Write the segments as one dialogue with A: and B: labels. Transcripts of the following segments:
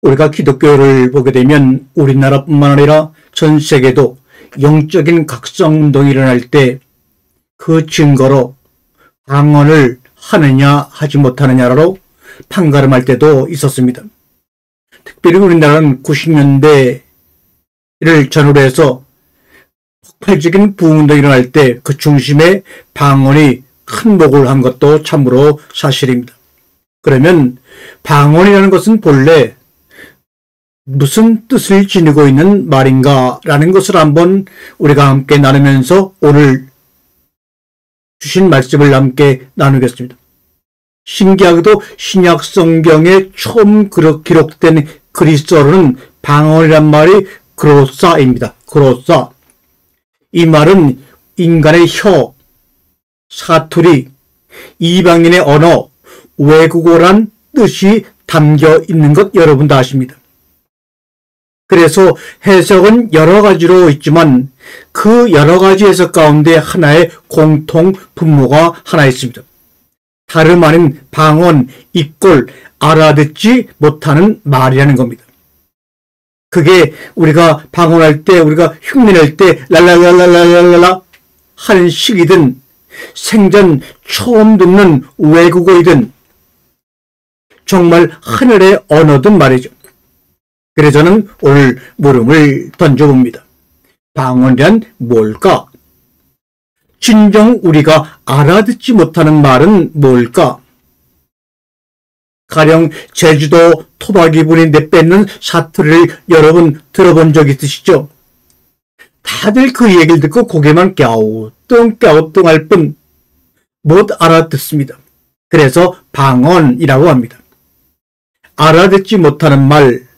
A: 우리가 기독교를 보게 되면 우리나라뿐만 아니라 전 세계도 영적인 각성운동이 일어날 때 그 증거로 방언을 하느냐 하지 못하느냐로 판가름할 때도 있었습니다. 특별히 우리나라는 90년대를 전후로 해서 폭발적인 부흥운동이 일어날 때 그 중심에 방언이 큰 목을 한 것도 참으로 사실입니다. 그러면 방언이라는 것은 본래 무슨 뜻을 지니고 있는 말인가 라는 것을 한번 우리가 함께 나누면서 오늘 주신 말씀을 함께 나누겠습니다. 신기하게도 신약 성경에 처음 기록된 그리스어로는 방언이란 말이 그로사입니다. 그로사. 이 말은 인간의 혀, 사투리, 이방인의 언어, 외국어란 뜻이 담겨 있는 것 여러분 다 아십니다. 그래서 해석은 여러 가지로 있지만 그 여러 가지 해석 가운데 하나의 공통 분모가 하나 있습니다. 다름 아닌 방언, 입골, 알아듣지 못하는 말이라는 겁니다. 그게 우리가 방언할 때, 우리가 흉내낼 때 랄랄랄랄랄랄라 하는 식이든 생전 처음 듣는 외국어이든 정말 하늘의 언어든 말이죠. 그래서 저는 오늘 물음을 던져봅니다. 방언이란 뭘까? 진정 우리가 알아듣지 못하는 말은 뭘까? 가령 제주도 토박이분이 내뱉는 사투리를 여러분 들어본 적 있으시죠? 다들 그 얘기를 듣고 고개만 갸우뚱갸우뚱할 뿐 못 알아듣습니다. 그래서 방언이라고 합니다. 알아듣지 못하는 말,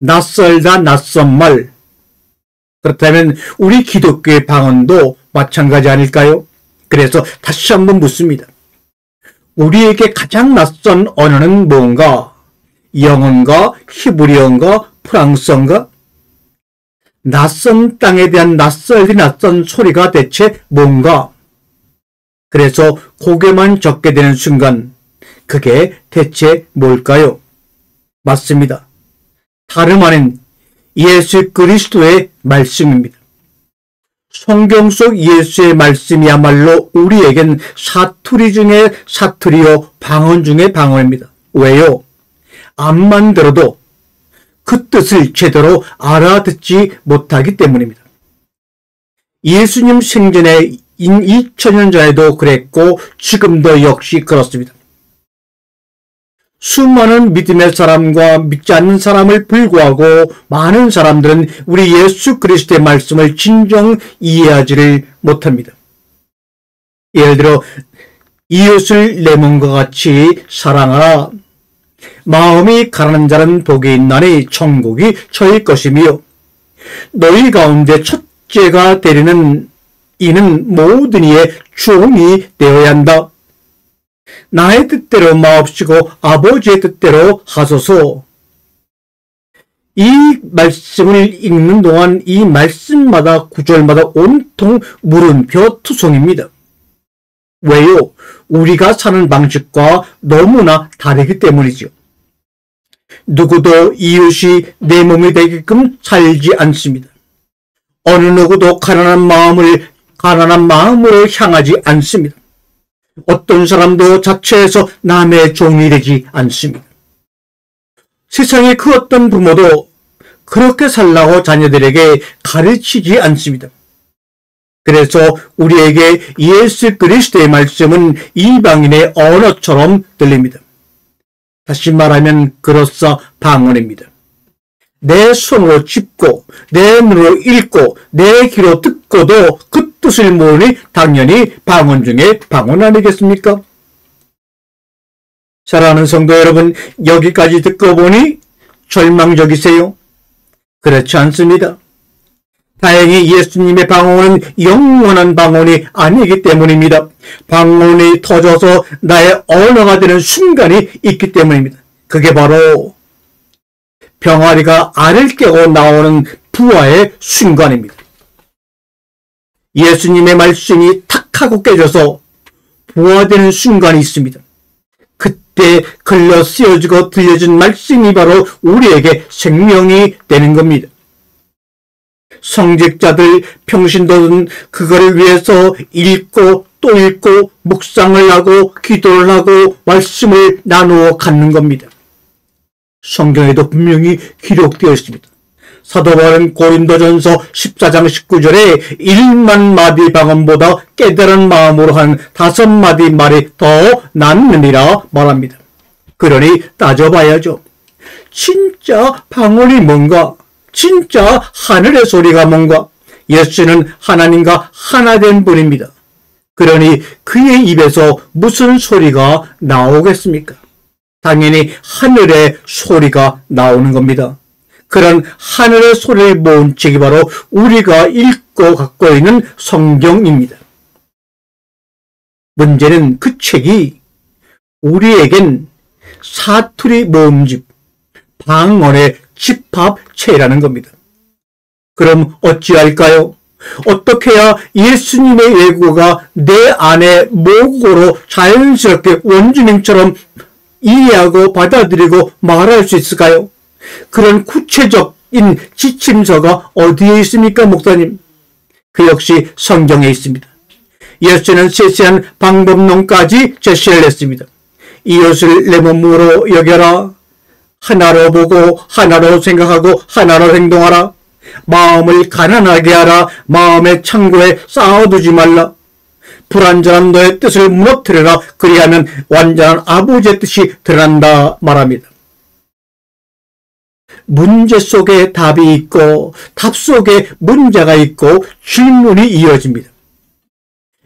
A: 낯설다 낯선 말. 그렇다면 우리 기독교의 방언도 마찬가지 아닐까요? 그래서 다시 한번 묻습니다. 우리에게 가장 낯선 언어는 뭔가? 영어인가? 히브리어인가? 프랑스어인가? 낯선 땅에 대한 낯선 소리가 대체 뭔가? 그래서 고개만 젓게 되는 순간 그게 대체 뭘까요? 맞습니다. 다름 아닌 예수 그리스도의 말씀입니다. 성경 속 예수의 말씀이야말로 우리에겐 사투리 중에 사투리요, 방언 중에 방언입니다. 왜요? 암만 들어도 그 뜻을 제대로 알아듣지 못하기 때문입니다. 예수님 생전에 2000년 전에도 그랬고 지금도 역시 그렇습니다. 수많은 믿음의 사람과 믿지 않는 사람을 불구하고 많은 사람들은 우리 예수 그리스도의 말씀을 진정 이해하지를 못합니다. 예를 들어 이웃을 내 몸과 같이 사랑하라. 마음이 가난한 자는 복이 있나니 천국이 저희 것이며 너희 가운데 첫째가 되리는 이는 모든 이의 종이 되어야 한다. 나의 뜻대로 마옵시고 아버지의 뜻대로 하소서. 이 말씀을 읽는 동안 이 말씀마다 구절마다 온통 물음표 투성입니다. 왜요? 우리가 사는 방식과 너무나 다르기 때문이죠. 누구도 이웃이 내 몸이 되게끔 살지 않습니다. 어느 누구도 가난한 마음으로 향하지 않습니다. 어떤 사람도 자체에서 남의 종이 되지 않습니다. 세상의 그 어떤 부모도 그렇게 살라고 자녀들에게 가르치지 않습니다. 그래서 우리에게 예수 그리스도의 말씀은 이방인의 언어처럼 들립니다. 다시 말하면 그로써 방언입니다. 내 손으로 짚고 내 눈으로 읽고 내 귀로 듣고도 그 뜻을 모으니 당연히 방언 중에 방언 아니겠습니까? 사랑하는 성도 여러분, 여기까지 듣고 보니 절망적이세요? 그렇지 않습니다. 다행히 예수님의 방언은 영원한 방언이 아니기 때문입니다. 방언이 터져서 나의 언어가 되는 순간이 있기 때문입니다. 그게 바로 병아리가 알을 깨고 나오는 부활의 순간입니다. 예수님의 말씀이 탁 하고 깨져서 부활되는 순간이 있습니다. 때 글러 쓰여지고 들려진 말씀이 바로 우리에게 생명이 되는 겁니다. 성직자들, 평신도는 그거를 위해서 읽고 또 읽고 묵상을 하고 기도를 하고 말씀을 나누어 갖는 겁니다. 성경에도 분명히 기록되어 있습니다. 사도 바울은 고린도전서 14장 19절에 1만 마디 방언보다 깨달은 마음으로 한 5마디 말이 더 낫느니라 말합니다. 그러니 따져봐야죠. 진짜 방언이 뭔가? 진짜 하늘의 소리가 뭔가? 예수는 하나님과 하나 된 분입니다. 그러니 그의 입에서 무슨 소리가 나오겠습니까? 당연히 하늘의 소리가 나오는 겁니다. 그런 하늘의 소리를 모은 책이 바로 우리가 읽고 갖고 있는 성경입니다. 문제는 그 책이 우리에겐 사투리 모음집, 방언의 집합체라는 겁니다. 그럼 어찌할까요? 어떻게 해야 예수님의 예고가 내 안에 모국어로 자연스럽게 원주민처럼 이해하고 받아들이고 말할 수 있을까요? 그런 구체적인 지침서가 어디에 있습니까, 목사님? 그 역시 성경에 있습니다. 예수는 세세한 방법론까지 제시를 했습니다. 이웃을 내 몸으로 여겨라. 하나로 보고 하나로 생각하고 하나로 행동하라. 마음을 가난하게 하라. 마음의 창고에 쌓아두지 말라. 불완전한 너의 뜻을 무너뜨려라. 그리하면 완전한 아버지의 뜻이 드러난다 말합니다. 문제 속에 답이 있고 답 속에 문제가 있고 질문이 이어집니다.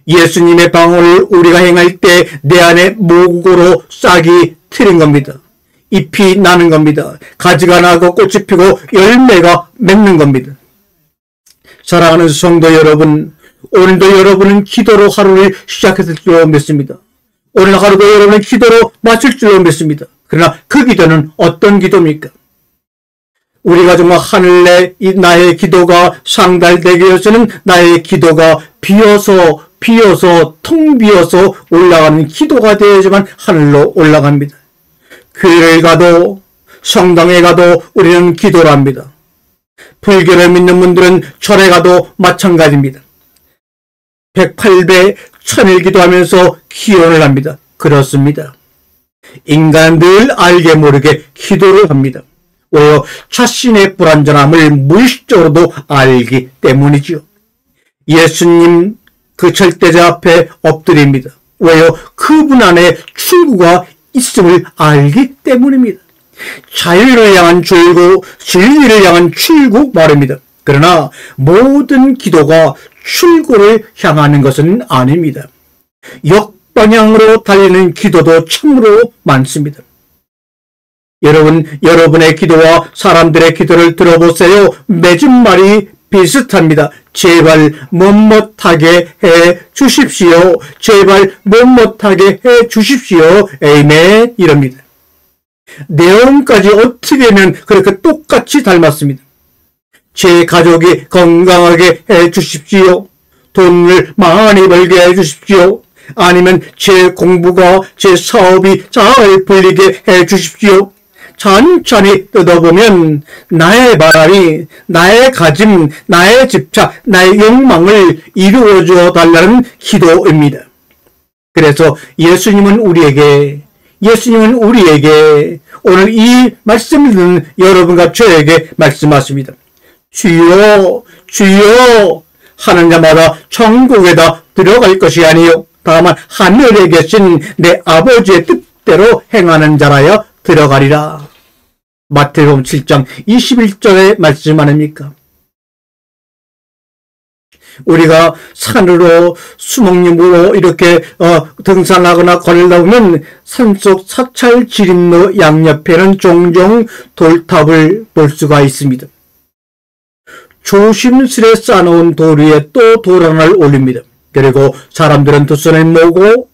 A: 예수님의 방언을 우리가 행할 때 내 안에 모국으로 싹이 트인 겁니다. 잎이 나는 겁니다. 가지가 나고 꽃이 피고 열매가 맺는 겁니다. 사랑하는 성도 여러분, 오늘도 여러분은 기도로 하루를 시작했을 줄로 믿습니다. 오늘 하루도 여러분은 기도로 마칠 줄로 믿습니다. 그러나 그 기도는 어떤 기도입니까? 우리가 정말 하늘에 나의 기도가 상달되게 해서는 나의 기도가 비어서 통 비어서 올라가는 기도가 되어야지만 하늘로 올라갑니다. 교회를 가도 성당에 가도 우리는 기도를 합니다. 불교를 믿는 분들은 절에 가도 마찬가지입니다. 108배 1000일 기도하면서 기원을 합니다. 그렇습니다. 인간은 늘 알게 모르게 기도를 합니다. 왜요? 자신의 불완전함을 무의식적으로도 알기 때문이지요. 예수님 그 절대자 앞에 엎드립니다. 왜요? 그분 안에 출구가 있음을 알기 때문입니다. 자유를 향한 출구, 진리를 향한 출구 말입니다. 그러나 모든 기도가 출구를 향하는 것은 아닙니다. 역방향으로 달리는 기도도 참으로 많습니다. 여러분의 기도와 사람들의 기도를 들어보세요. 맺은 말이 비슷합니다. 제발 못못하게 해 주십시오. 제발 못못하게 해 주십시오. 에이멘 이럽니다. 내용까지 어떻게 하면 그렇게 똑같이 닮았습니다. 제 가족이 건강하게 해 주십시오. 돈을 많이 벌게 해 주십시오. 아니면 제 공부가 제 사업이 잘 풀리게 해 주십시오. 천천히 뜯어보면 나의 바람이, 나의 가짐, 나의 집착, 나의 욕망을 이루어줘 달라는 기도입니다. 그래서 예수님은 우리에게 오늘 이 말씀을 듣는 여러분과 저에게 말씀하십니다. 주여, 주여 하는 자마다 천국에다 들어갈 것이 아니요 다만 하늘에 계신 내 아버지의 뜻대로 행하는 자라야 들어가리라. 마태복음 7장 21절의 말씀 아닙니까? 우리가 산으로 수목림으로 이렇게 등산하거나 걸으다 보면 산속 사찰 지림로 양옆에는 종종 돌탑을 볼 수가 있습니다. 조심스레 쌓아놓은 돌 위에 또 돌 하나를 올립니다. 그리고 사람들은 두 손을 모으고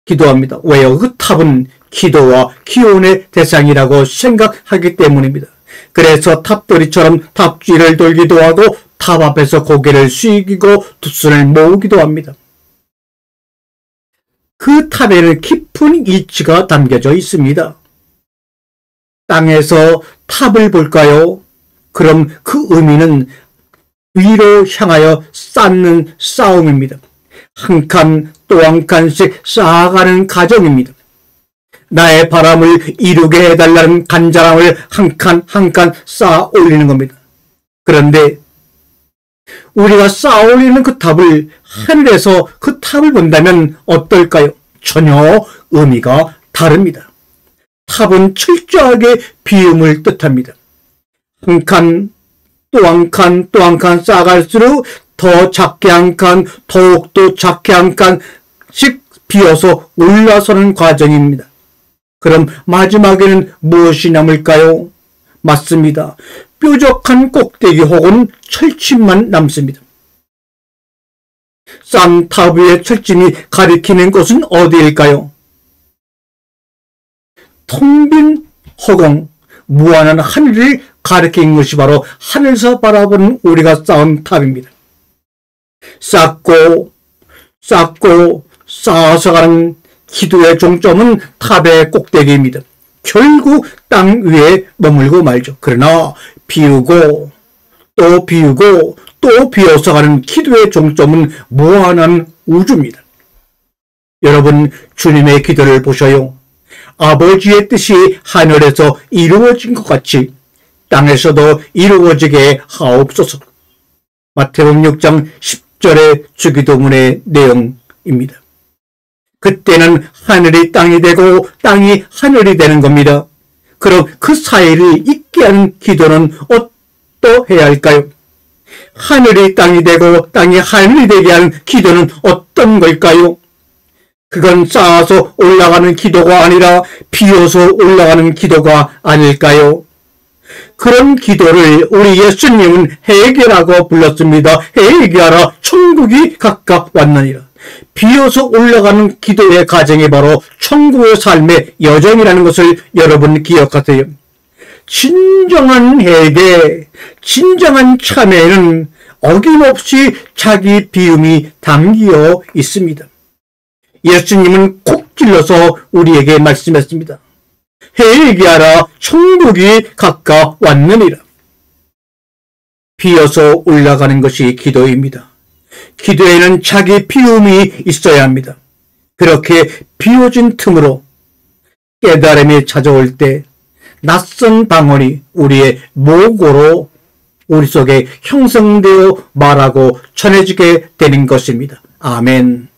A: 기도합니다. 왜요? 그 탑은 기도와 기원의 대상이라고 생각하기 때문입니다. 그래서 탑돌이처럼 탑쥐를 돌기도 하고 탑 앞에서 고개를 숙이고 두 손을 모으기도 합니다. 그 탑에는 깊은 이치가 담겨져 있습니다. 땅에서 탑을 볼까요? 그럼 그 의미는 위로 향하여 쌓는 싸움입니다. 한 칸 또 한 칸씩 쌓아가는 과정입니다. 나의 바람을 이루게 해달라는 간절함을 한 칸 한 칸 쌓아 올리는 겁니다. 그런데 우리가 쌓아 올리는 그 탑을 하늘에서 그 탑을 본다면 어떨까요? 전혀 의미가 다릅니다. 탑은 철저하게 비움을 뜻합니다. 한 칸, 또 한 칸, 또 한 칸 쌓아갈수록 더 작게 한 칸, 더욱더 작게 한 칸씩 비어서 올라서는 과정입니다. 그럼 마지막에는 무엇이 남을까요? 맞습니다. 뾰족한 꼭대기 혹은 철심만 남습니다. 싼 탑 위의 철심이 가리키는 곳은 어디일까요? 텅 빈 허공, 무한한 하늘을 가리키는 것이 바로 하늘에서 바라보는 우리가 쌓은 탑입니다. 쌓고 쌓아서 가는 기도의 종점은 탑의 꼭대기입니다. 결국 땅 위에 머물고 말죠. 그러나 비우고 또 비우고 또 비어서 가는 기도의 종점은 무한한 우주입니다. 여러분, 주님의 기도를 보셔요. 아버지의 뜻이 하늘에서 이루어진 것 같이 땅에서도 이루어지게 하옵소서. 마태복음 6장 10절의 주기도문의 내용입니다. 그때는 하늘이 땅이 되고 땅이 하늘이 되는 겁니다. 그럼 그 사이를 잇게 하는 기도는 어떠해야 할까요? 하늘이 땅이 되고 땅이 하늘이 되게 하는 기도는 어떤 걸까요? 그건 쌓아서 올라가는 기도가 아니라 비어서 올라가는 기도가 아닐까요? 그런 기도를 우리 예수님은 해결하고 불렀습니다. 해결하라, 천국이 가까이 왔느니라. 비어서 올라가는 기도의 과정이 바로 천국의 삶의 여정이라는 것을 여러분 기억하세요. 진정한 회개, 진정한 참회는 어김없이 자기 비움이 담겨 있습니다. 예수님은 콕 찔러서 우리에게 말씀했습니다. 회개하라, 천국이 가까이 왔느니라. 비어서 올라가는 것이 기도입니다. 기도에는 자기 비움이 있어야 합니다. 그렇게 비워진 틈으로 깨달음이 찾아올 때 낯선 방언이 우리의 목으로 우리 속에 형성되어 말하고 전해지게 되는 것입니다. 아멘.